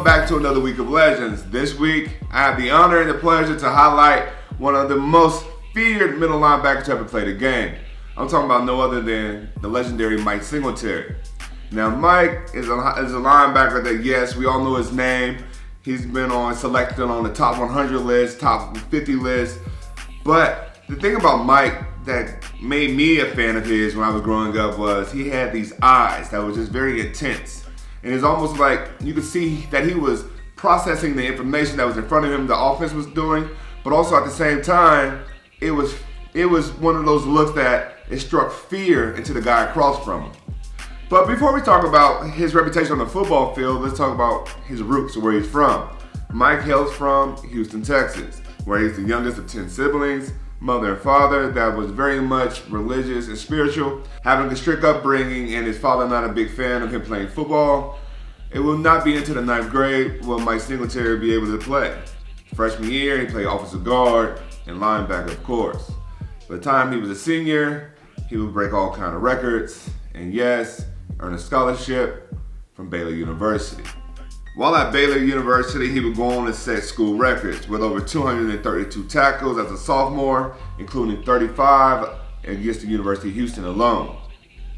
back to another week of Legends. This week, I have the honor and the pleasure to highlight one of the most feared middle linebackers to ever play the game. I'm talking about no other than the legendary Mike Singletary. Now, Mike is a linebacker that, yes, we all know his name. He's been selected on the top 100 list, top 50 list. But the thing about Mike that made me a fan of his when I was growing up was he had these eyes that were just very intense. And it's almost like you could see that he was processing the information that was in front of him, the offense was doing, but also at the same time, it was one of those looks that it struck fear into the guy across from him. But before we talk about his reputation on the football field, let's talk about his roots, where he's from. Mike hails from Houston, Texas, where he's the youngest of 10 siblings, mother and father that was very much religious and spiritual. Having a strict upbringing and his father not a big fan of him playing football, it will not be into the 9th grade will Mike Singletary be able to play. Freshman year, he played offensive guard and linebacker, of course. By the time he was a senior, he would break all kind of records and, yes, earn a scholarship from Baylor University. While at Baylor University, he would go on to set school records with over 232 tackles as a sophomore, including 35 against the University of Houston alone.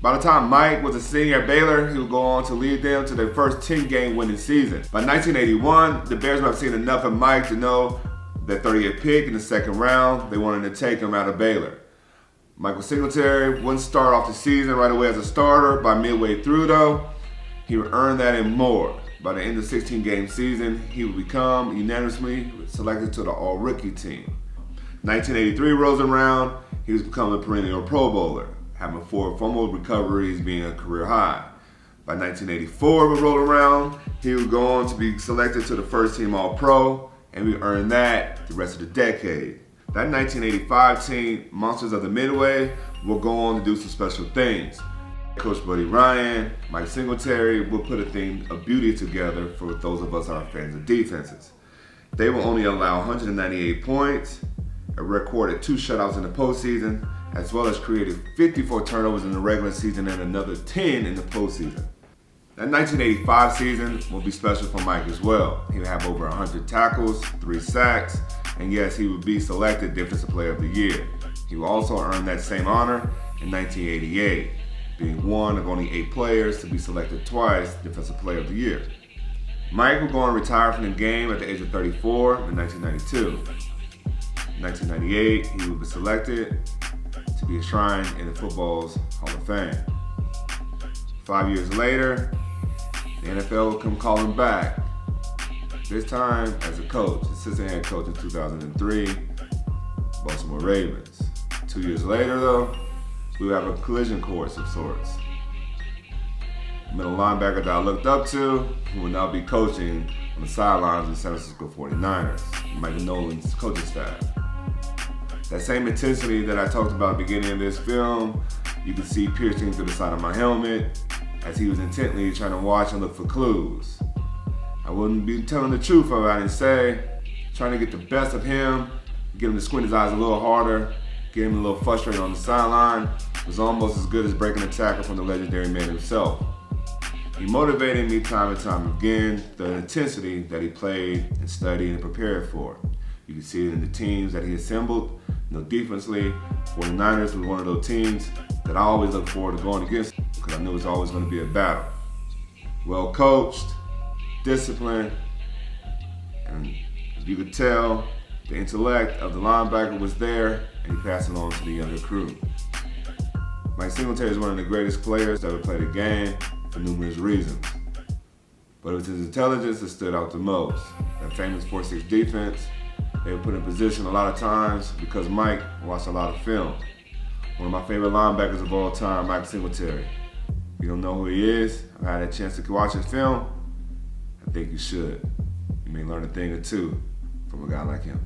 By the time Mike was a senior at Baylor, he would go on to lead them to their first 10-game winning season. By 1981, the Bears would have seen enough of Mike to know that 30th pick in the second round, they wanted to take him out of Baylor. Michael Singletary wouldn't start off the season right away as a starter. By midway through, though, he would earn that and more. By the end of the 16-game season, he would become unanimously selected to the All-Rookie team. 1983 rolls around, he was becoming a perennial Pro Bowler, having 4 fumble recoveries being a career high. By 1984 would roll around, he would go on to be selected to the first-team All-Pro, and we earned that the rest of the decade. That 1985 team, Monsters of the Midway, will go on to do some special things. Coach Buddy Ryan, Mike Singletary will put a thing of beauty together for those of us who are fans of defenses. They will only allow 198 points, a recorded 2 shutouts in the postseason, as well as created 54 turnovers in the regular season and another 10 in the postseason. That 1985 season will be special for Mike as well. He will have over 100 tackles, 3 sacks, and yes, he would be selected Defensive Player of the Year. He will also earn that same honor in 1988. Being one of only 8 players to be selected twice Defensive Player of the Year. Mike will go on to retire from the game at the age of 34 in 1992. In 1998, he will be selected to be enshrined in the football's Hall of Fame. 5 years later, the NFL will come calling back, this time as a coach, assistant head coach in 2003, Baltimore Ravens. 2 years later, though, we will have a collision course of sorts. Middle linebacker that I looked up to, who will now be coaching on the sidelines of the San Francisco 49ers, Michael Nolan's coaching staff. That same intensity that I talked about at the beginning of this film, you can see piercing through the side of my helmet as he was intently trying to watch and look for clues. I wouldn't be telling the truth if I didn't say, trying to get the best of him, get him to squint his eyes a little harder, get him a little frustrated on the sideline, was almost as good as breaking a tackle from the legendary man himself. He motivated me time and time again, the intensity that he played and studied and prepared for. You can see it in the teams that he assembled. Defensively, 49ers was one of those teams that I always look forward to going against because I knew it was always going to be a battle. Well coached, disciplined, and as you could tell, the intellect of the linebacker was there, and he passed it on to the younger crew. Mike Singletary is one of the greatest players that ever played the game for numerous reasons. But it was his intelligence that stood out the most. That famous 4-6 defense, they were put in position a lot of times because Mike watched a lot of film. One of my favorite linebackers of all time, Mike Singletary. If you don't know who he is, I've had a chance to watch his film, I think you should. You may learn a thing or two from a guy like him.